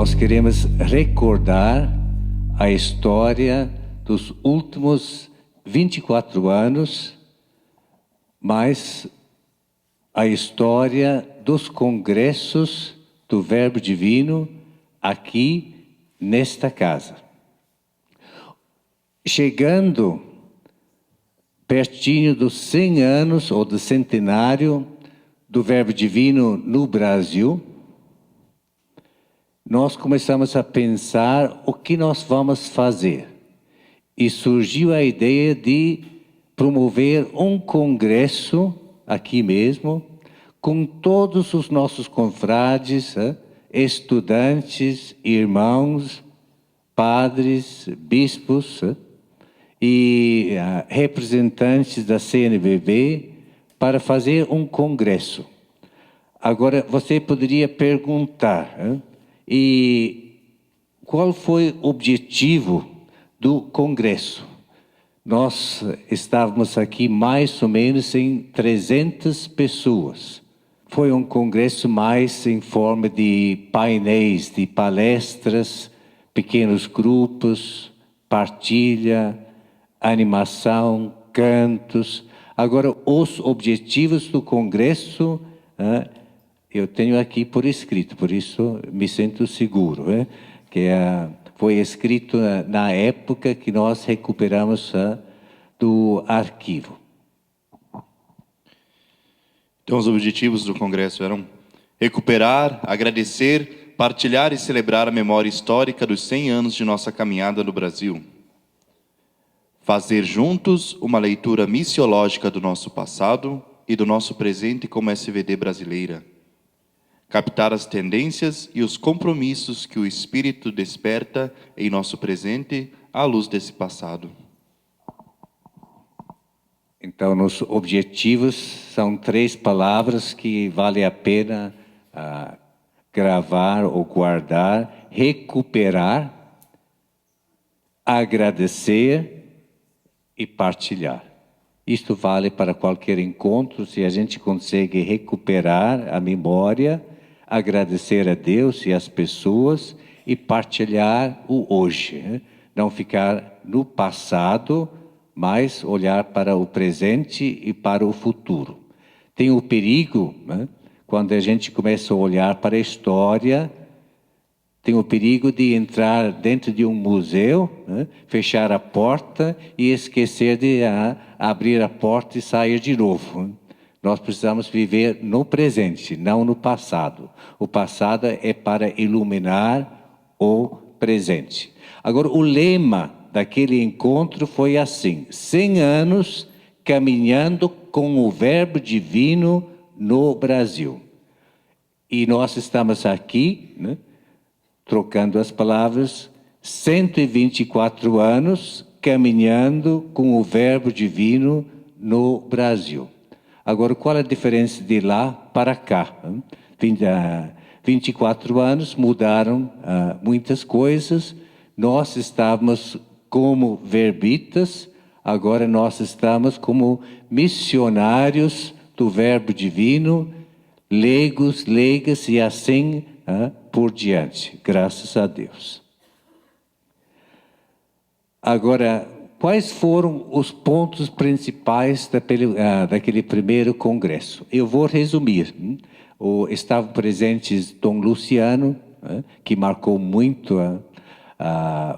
nós queremos recordar a história dos últimos 24 anos, mas a história dos congressos do Verbo Divino aqui nesta casa. Chegando pertinho dos 100 anos ou do centenário do Verbo Divino no Brasil, nós começamos a pensar o que nós vamos fazer. E surgiu a ideia de promover um congresso aqui mesmo, com todos os nossos confrades, estudantes, irmãos, padres, bispos e representantes da CNBB, para fazer um congresso. Agora, você poderia perguntar, e qual foi o objetivo do congresso? Nós estávamos aqui mais ou menos em 300 pessoas. Foi um congresso mais em forma de painéis, de palestras, pequenos grupos, partilha, animação, cantos. Agora, os objetivos do congresso, eu tenho aqui por escrito, por isso me sinto seguro, que foi escrito na época que nós recuperamos do arquivo. Então, os objetivos do congresso eram recuperar, agradecer, partilhar e celebrar a memória histórica dos 100 anos de nossa caminhada no Brasil. Fazer juntos uma leitura missiológica do nosso passado e do nosso presente como SVD brasileira. Captar as tendências e os compromissos que o Espírito desperta em nosso presente à luz desse passado. Então, nos objetivos são 3 palavras que vale a pena gravar ou guardar: recuperar, agradecer e partilhar. Isto vale para qualquer encontro. Se a gente consegue recuperar a memória, agradecer a Deus e as pessoas e partilhar o hoje. Não ficar no passado, mas olhar para o presente e para o futuro. Tem o perigo, quando a gente começa a olhar para a história, tem o perigo de entrar dentro de um museu, fechar a porta e esquecer de abrir a porta e sair de novo. Nós precisamos viver no presente, não no passado. O passado é para iluminar o presente. Agora, o lema daquele encontro foi assim: 100 anos caminhando com o Verbo Divino no Brasil. E nós estamos aqui, trocando as palavras, 124 anos caminhando com o Verbo Divino no Brasil. Agora, qual a diferença de lá para cá? 24 anos mudaram muitas coisas. Nós estávamos como verbitas, agora nós estamos como missionários do Verbo Divino, leigos, leigas e assim por diante, graças a Deus. Agora, quais foram os pontos principais daquele primeiro congresso? Eu vou resumir. Estavam presentes Dom Luciano, que marcou muito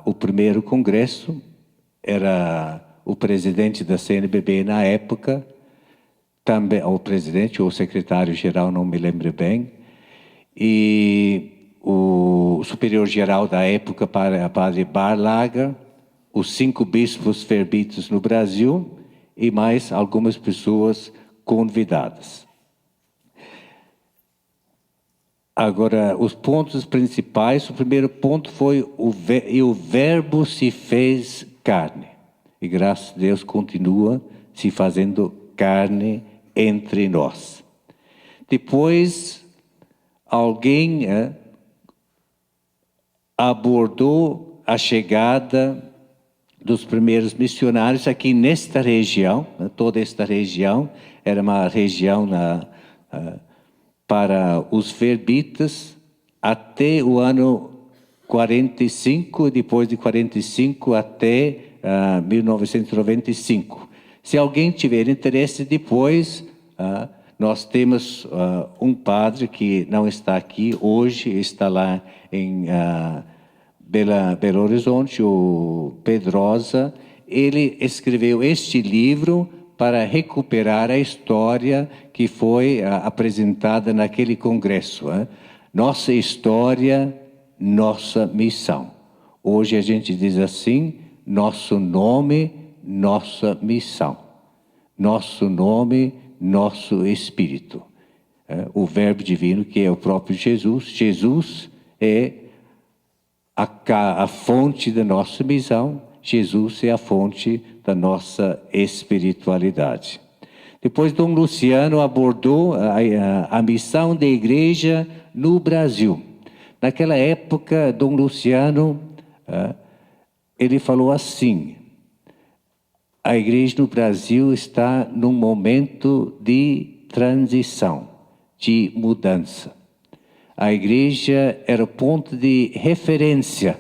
o primeiro congresso, era o presidente da CNBB na época, também o presidente ou o secretário-geral, não me lembro bem, e o superior-geral da época, padre Barlager, os 5 bispos verbitos no Brasil e mais algumas pessoas convidadas. Agora, os pontos principais, o primeiro ponto foi o Verbo se fez carne. E graças a Deus continua se fazendo carne entre nós. Depois, alguém abordou a chegada dos primeiros missionários aqui nesta região. Toda esta região era uma região para os verbitas até o ano 45, depois de 45 até 1995. Se alguém tiver interesse depois, nós temos um padre que não está aqui hoje, está lá em Belo Horizonte, o Pedrosa. Ele escreveu este livro para recuperar a história que foi apresentada naquele congresso. Nossa história, nossa missão. Hoje a gente diz assim, nosso nome, nossa missão. Nosso nome, nosso espírito. O verbo divino que é o próprio Jesus. Jesus é a fonte da nossa missão. Jesus é a fonte da nossa espiritualidade. Depois, Dom Luciano abordou a missão da igreja no Brasil. Naquela época, Dom Luciano, ele falou assim, a igreja no Brasil está num momento de transição, de mudança. A igreja era o ponto de referência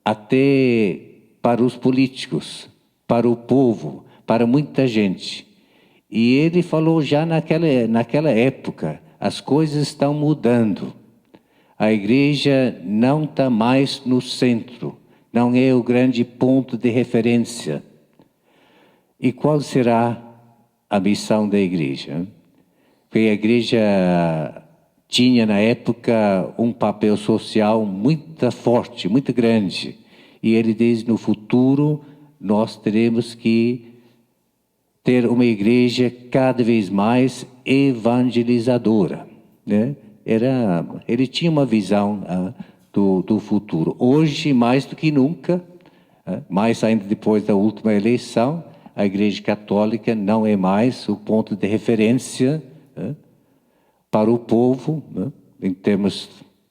até para os políticos, para o povo, para muita gente. E ele falou já naquela época, as coisas estão mudando. A igreja não está mais no centro, não é o grande ponto de referência. E qual será a missão da igreja? Porque a igreja tinha na época um papel social muito forte, muito grande. E ele diz, no futuro, nós teremos que ter uma igreja cada vez mais evangelizadora, né? Ele tinha uma visão do futuro. Hoje, mais do que nunca, mais ainda depois da última eleição, a Igreja Católica não é mais o ponto de referência para o povo, em termos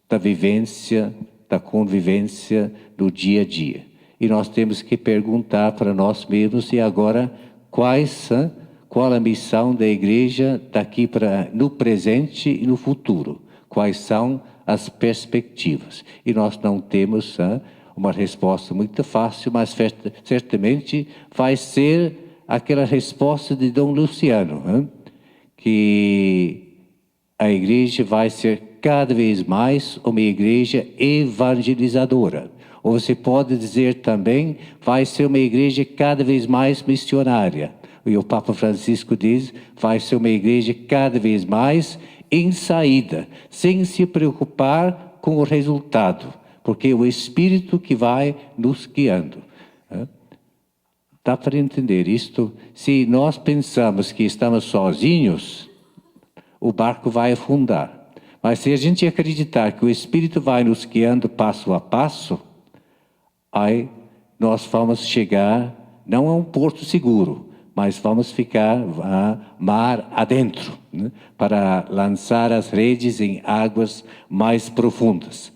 da vivência, da convivência do dia a dia. E nós temos que perguntar para nós mesmos, e agora, qual a missão da igreja daqui para no presente e no futuro? Quais são as perspectivas? E nós não temos uma resposta muito fácil, mas certamente vai ser aquela resposta de Dom Luciano, que a igreja vai ser cada vez mais uma igreja evangelizadora. Ou você pode dizer também, vai ser uma igreja cada vez mais missionária. E o Papa Francisco diz, vai ser uma igreja cada vez mais em saída, sem se preocupar com o resultado, porque é o Espírito que vai nos guiando. Dá para entender isto? Se nós pensamos que estamos sozinhos, o barco vai afundar. Mas se a gente acreditar que o Espírito vai nos guiando passo a passo, aí nós vamos chegar, não a um porto seguro, mas vamos ficar mar adentro, né, para lançar as redes em águas mais profundas.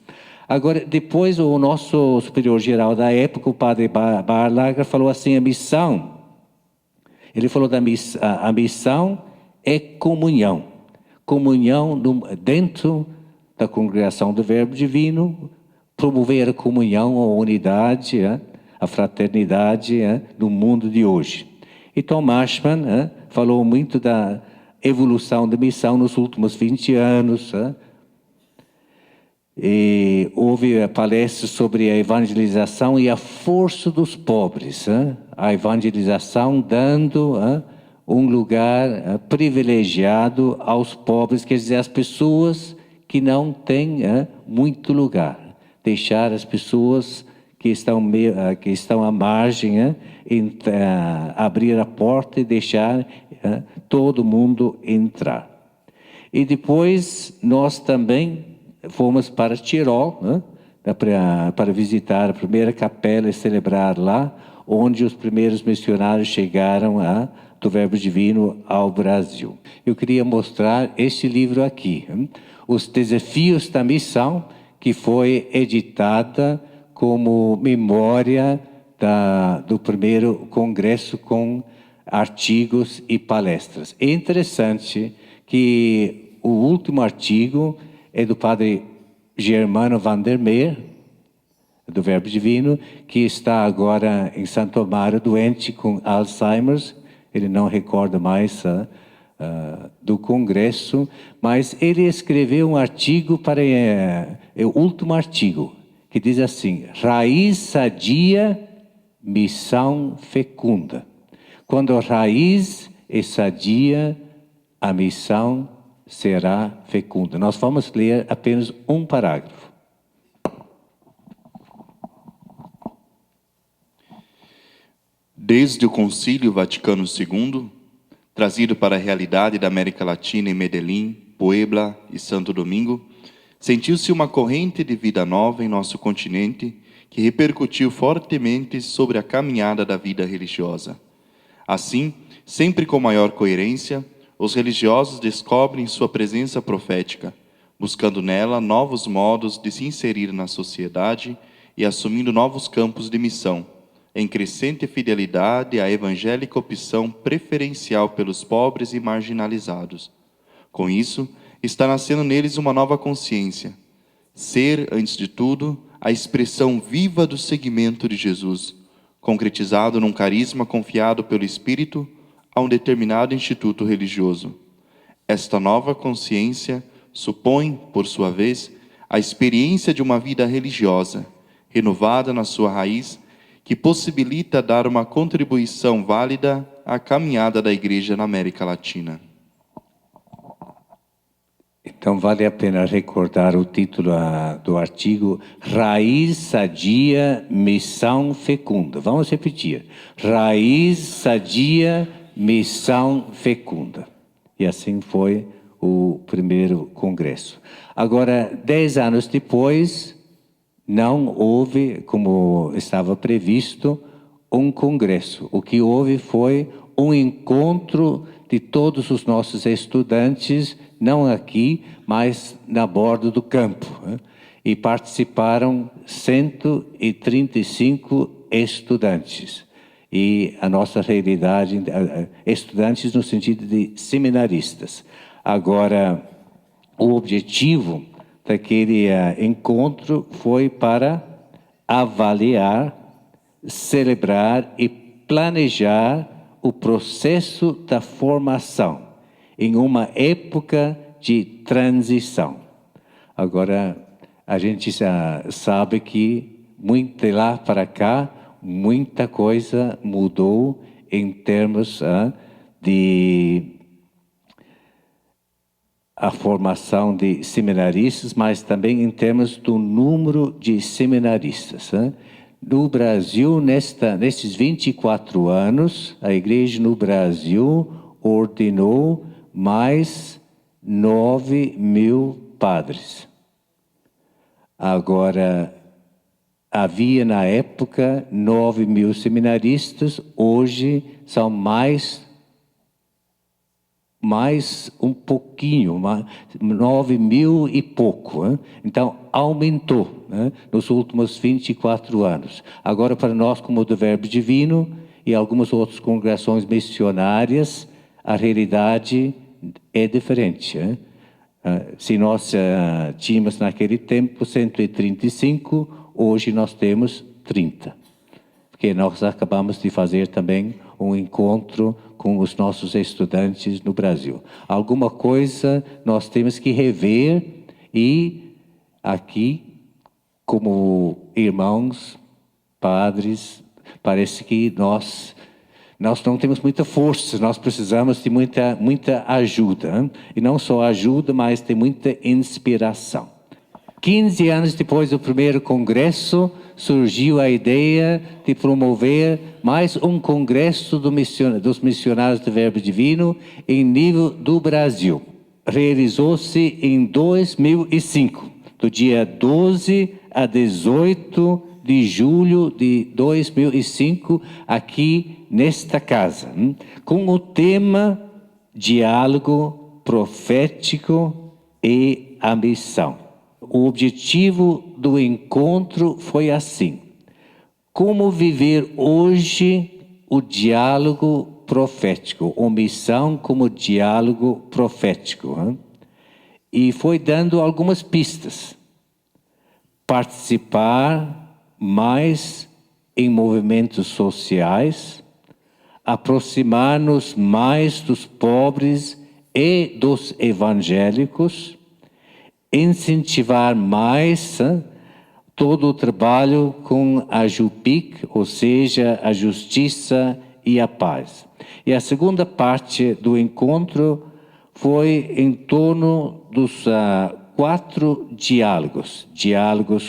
Agora, depois o nosso superior-geral da época, o padre Barlager, falou assim, a missão, ele falou a missão é comunhão. Comunhão dentro da congregação do Verbo Divino, promover a comunhão, a unidade, a fraternidade no mundo de hoje. E Tom Marshman falou muito da evolução da missão nos últimos 20 anos. E houve palestras sobre a evangelização e a força dos pobres. A evangelização dando um lugar privilegiado aos pobres, quer dizer, às pessoas que não têm muito lugar. Deixar as pessoas que estão à margem, abrir a porta e deixar todo mundo entrar. E depois nós também fomos para Tirol, para visitar a primeira capela e celebrar lá, onde os primeiros missionários chegaram do Verbo Divino ao Brasil. Eu queria mostrar este livro aqui, Os Desafios da Missão, que foi editada como memória do primeiro congresso com artigos e palestras. É interessante que o último artigo é do padre Germano Vandermeer, do Verbo Divino, que está agora em Santo Amaro, doente com Alzheimer. Ele não recorda mais do congresso, mas ele escreveu um artigo para o último artigo, que diz assim: raiz sadia, missão fecunda. Quando a raiz é sadia, a missão será fecunda. Nós vamos ler apenas um parágrafo. Desde o Concílio Vaticano II, trazido para a realidade da América Latina em Medellín, Puebla e Santo Domingo, sentiu-se uma corrente de vida nova em nosso continente que repercutiu fortemente sobre a caminhada da vida religiosa. Assim, sempre com maior coerência, os religiosos descobrem sua presença profética, buscando nela novos modos de se inserir na sociedade e assumindo novos campos de missão, em crescente fidelidade à evangélica opção preferencial pelos pobres e marginalizados. Com isso, está nascendo neles uma nova consciência. Ser, antes de tudo, a expressão viva do seguimento de Jesus, concretizado num carisma confiado pelo Espírito a um determinado instituto religioso. Esta nova consciência supõe, por sua vez, a experiência de uma vida religiosa, renovada na sua raiz, que possibilita dar uma contribuição válida à caminhada da Igreja na América Latina. Então, vale a pena recordar o título do artigo: Raiz sadia, missão fecunda. Vamos repetir: Raiz sadia, missão fecunda. E assim foi o primeiro congresso. Agora, 10 anos depois, não houve, como estava previsto, um congresso. O que houve foi um encontro de todos os nossos estudantes, não aqui, mas na borda do campo. E participaram 135 estudantes. E a nossa realidade, estudantes no sentido de seminaristas. Agora, o objetivo daquele encontro foi para avaliar, celebrar e planejar o processo da formação em uma época de transição. Agora, a gente já sabe que de lá para cá, muita coisa mudou em termos de a formação de seminaristas, mas também em termos do número de seminaristas. No Brasil, nestes 24 anos, a Igreja no Brasil ordenou mais 9.000 padres. Agora, havia na época 9.000 seminaristas, hoje são mais um pouquinho, 9.000 e pouco. Então, aumentou nos últimos 24 anos. Agora, para nós, como do Verbo Divino e algumas outras congregações missionárias, a realidade é diferente. Se nós tínhamos naquele tempo 135, hoje nós temos 30. Porque nós acabamos de fazer também um encontro com os nossos estudantes no Brasil. Alguma coisa nós temos que rever e aqui, como irmãos, padres, parece que nós não temos muita força, nós precisamos de muita ajuda. E não só ajuda, mas de muita inspiração. 15 anos depois do primeiro congresso, surgiu a ideia de promover mais um congresso dos missionários do Verbo Divino em nível do Brasil. Realizou-se em 2005, do dia 12 a 18 de julho de 2005, aqui nesta casa, com o tema Diálogo Profético e a Missão. O objetivo do encontro foi assim: como viver hoje o diálogo profético, ou missão como diálogo profético. E foi dando algumas pistas. participar mais em movimentos sociais, aproximar-nos mais dos pobres e dos evangélicos, incentivar mais todo o trabalho com a JUPIC, ou seja, a justiça e a paz. E a segunda parte do encontro foi em torno dos 4 diálogos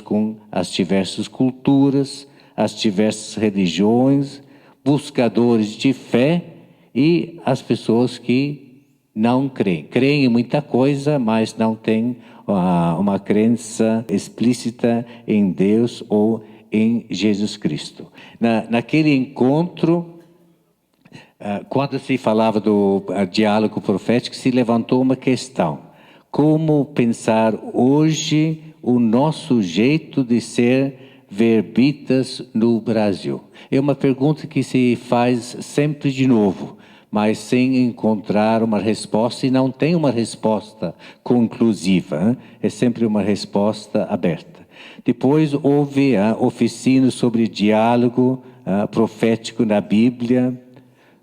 com as diversas culturas, as diversas religiões, buscadores de fé e as pessoas que não creem. Creem em muita coisa, mas não têm uma crença explícita em Deus ou em Jesus Cristo. Naquele encontro, quando se falava do diálogo profético, se levantou uma questão. Como pensar hoje o nosso jeito de ser verbitas no Brasil? É uma pergunta que se faz sempre de novo, mas sem encontrar uma resposta, e não tem uma resposta conclusiva, é sempre uma resposta aberta. Depois houve oficinas sobre diálogo profético na Bíblia,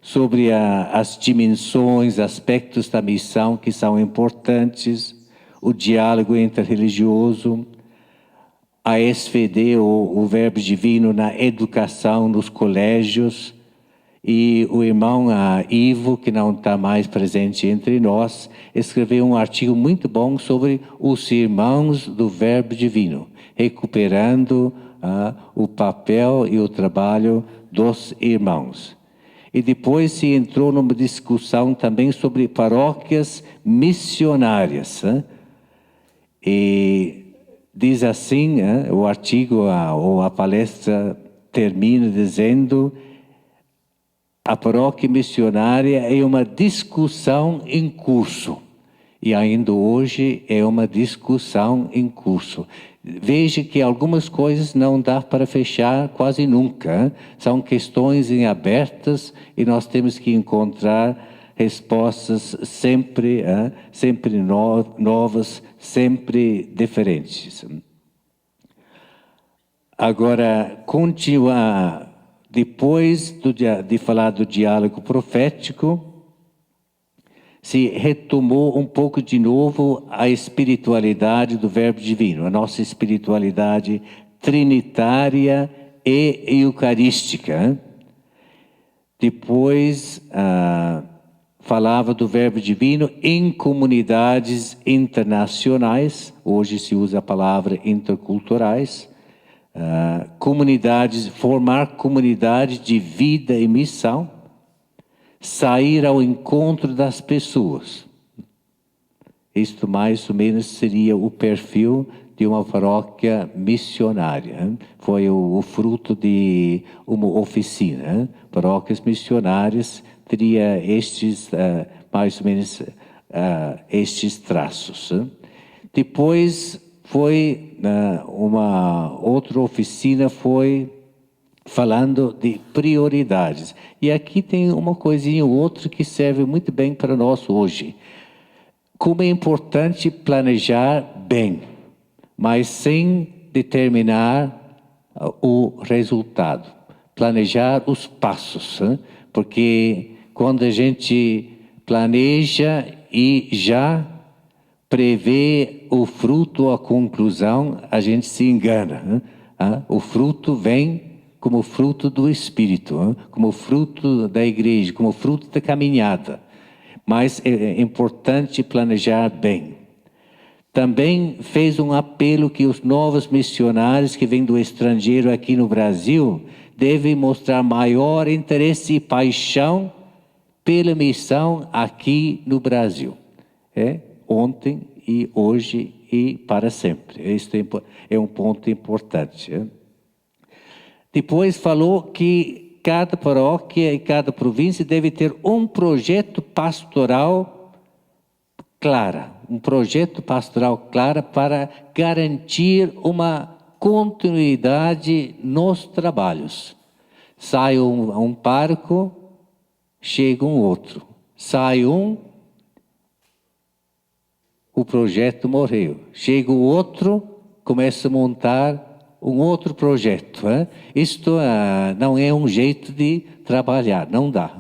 sobre as dimensões, aspectos da missão que são importantes, o diálogo interreligioso, a SVD, o Verbo Divino na educação nos colégios, e o irmão Ivo, que não está mais presente entre nós, escreveu um artigo muito bom sobre os irmãos do Verbo Divino, recuperando o papel e o trabalho dos irmãos. E depois se entrou numa discussão também sobre paróquias missionárias. E diz assim, o artigo ou a palestra termina dizendo: a paróquia missionária é uma discussão em curso. E ainda hoje é uma discussão em curso. Veja que algumas coisas não dá para fechar quase nunca. São questões em abertas e nós temos que encontrar respostas sempre, sempre novas, sempre diferentes. Agora, continuar. Depois de falar do diálogo profético, se retomou um pouco de novo a espiritualidade do Verbo Divino, a nossa espiritualidade trinitária e eucarística. Depois falava do Verbo Divino em comunidades internacionais, hoje se usa a palavra interculturais, formar comunidades de vida e missão, sair ao encontro das pessoas. Isto mais ou menos seria o perfil de uma paróquia missionária. Foi o fruto de uma oficina. Paróquias missionárias teria estes, mais ou menos, estes traços. Depois foi uma outra oficina, foi falando de prioridades. E aqui tem uma coisinha ou outra que serve muito bem para nós hoje. Como é importante planejar bem, mas sem determinar o resultado. Planejar os passos, porque quando a gente planeja e já prevê o fruto ou a conclusão, a gente se engana. O fruto vem como fruto do Espírito, como fruto da igreja, como fruto da caminhada. Mas é importante planejar bem. Também fez um apelo que os novos missionários que vêm do estrangeiro aqui no Brasil devem mostrar maior interesse e paixão pela missão aqui no Brasil. Ontem e hoje e para sempre. Este é um ponto importante. Depois falou que cada paróquia e cada província deve ter um projeto pastoral claro, para garantir uma continuidade nos trabalhos. Sai um pároco, chega um outro. Sai o projeto morreu. Chega o outro, começa a montar um outro projeto. Isto não é um jeito de trabalhar, não dá.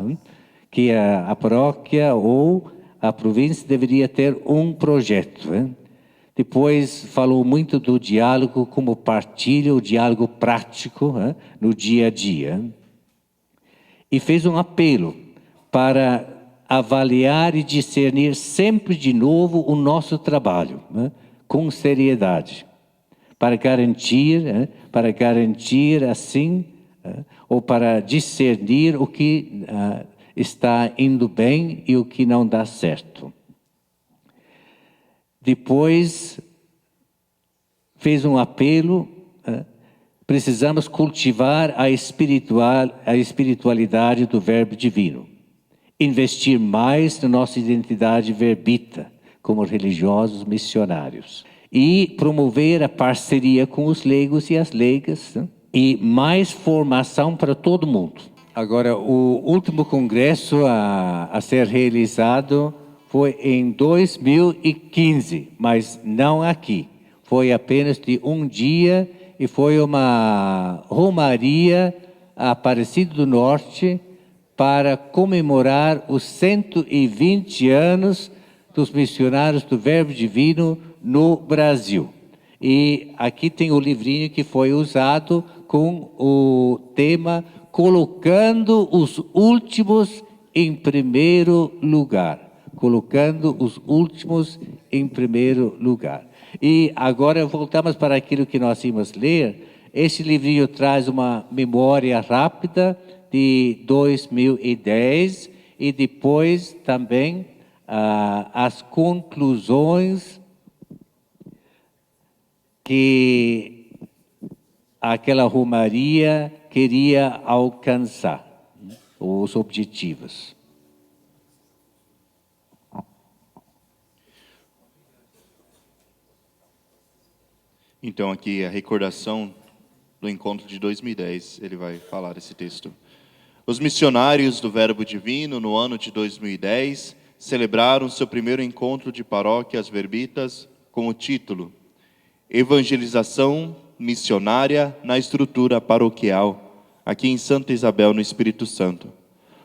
Que a paróquia ou a província deveria ter um projeto. Depois falou muito do diálogo como partilha, o diálogo prático no dia a dia. E fez um apelo para avaliar e discernir sempre de novo o nosso trabalho, com seriedade, para garantir assim, ou para discernir o que está indo bem e o que não dá certo. Depois, fez um apelo, precisamos cultivar a espiritualidade do Verbo Divino. Investir mais na nossa identidade verbita, como religiosos missionários. E promover a parceria com os leigos e as leigas, e mais formação para todo mundo. Agora, o último congresso a ser realizado foi em 2015, mas não aqui. Foi apenas de um dia e foi uma romaria a Aparecida do Norte para comemorar os 120 anos dos missionários do Verbo Divino no Brasil. E aqui tem o livrinho que foi usado com o tema Colocando os Últimos em Primeiro Lugar. Colocando os últimos em primeiro lugar. E agora voltamos para aquilo que nós íamos ler. Este livrinho traz uma memória rápida de 2010 e depois também as conclusões que aquela romaria queria alcançar, os objetivos. Então, aqui a recordação do encontro de 2010, ele vai falar esse texto. Os missionários do Verbo Divino, no ano de 2010, celebraram seu primeiro encontro de paróquias verbitas com o título Evangelização Missionária na Estrutura Paroquial, aqui em Santa Isabel, no Espírito Santo.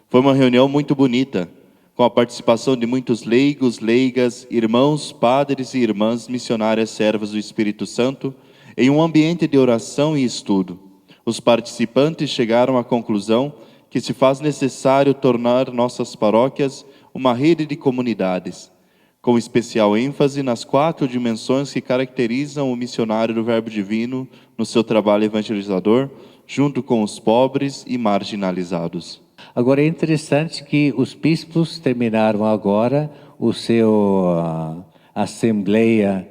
Foi uma reunião muito bonita, com a participação de muitos leigos, leigas, irmãos, padres e irmãs missionárias servas do Espírito Santo, em um ambiente de oração e estudo. Os participantes chegaram à conclusão que se faz necessário tornar nossas paróquias uma rede de comunidades, com especial ênfase nas 4 dimensões que caracterizam o missionário do Verbo Divino no seu trabalho evangelizador, junto com os pobres e marginalizados. Agora é interessante que os bispos terminaram agora o seu assembleia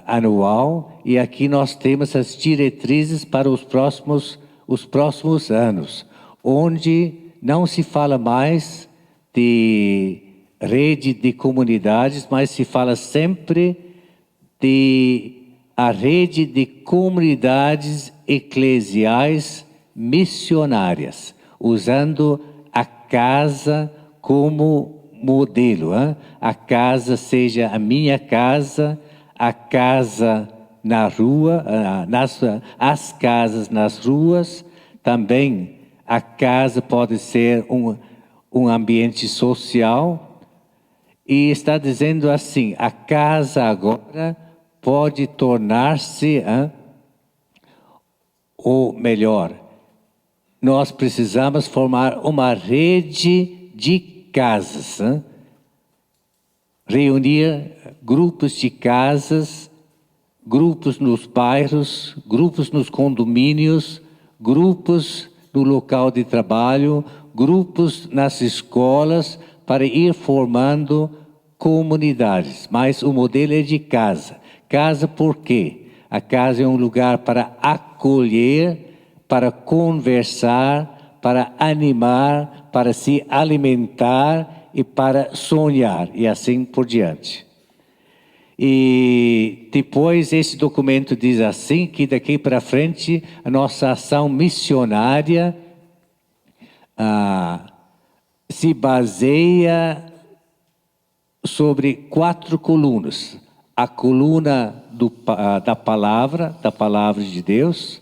anual e aqui nós temos as diretrizes para os próximos anos, onde não se fala mais de rede de comunidades, mas se fala sempre de a rede de comunidades eclesiais missionárias, usando a casa como modelo. A casa seja a minha casa, a casa na rua, as casas nas ruas, também a casa pode ser um ambiente social. E está dizendo assim, a casa agora pode tornar-se, ou melhor, nós precisamos formar uma rede de casas, reunir grupos de casas, grupos nos bairros, grupos nos condomínios, grupos no local de trabalho, grupos nas escolas, para ir formando comunidades. Mas o modelo é de casa. Casa por quê? A casa é um lugar para acolher, para conversar, para animar, para se alimentar e para sonhar, e assim por diante. E depois esse documento diz assim, que daqui para frente a nossa ação missionária se baseia sobre 4 colunas. a coluna da palavra de Deus,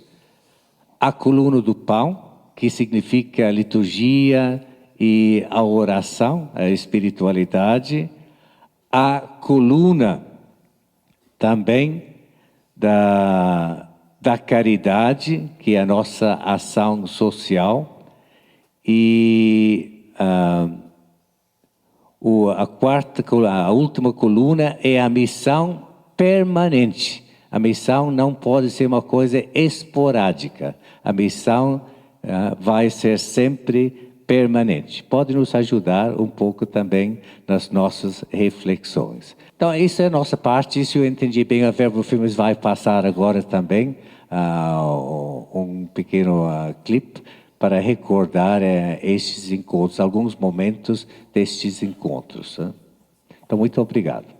a coluna do pão, que significa a liturgia e a oração, a espiritualidade, a coluna também da caridade, que é a nossa ação social, e a última coluna é a missão permanente. A missão não pode ser uma coisa esporádica. A missão vai ser sempre permanente. Pode nos ajudar um pouco também nas nossas reflexões. Então, isso é a nossa parte. Se eu entendi bem, a Verbo Firmes vai passar agora também um pequeno clipe para recordar estes encontros, alguns momentos destes encontros. Então, muito obrigado.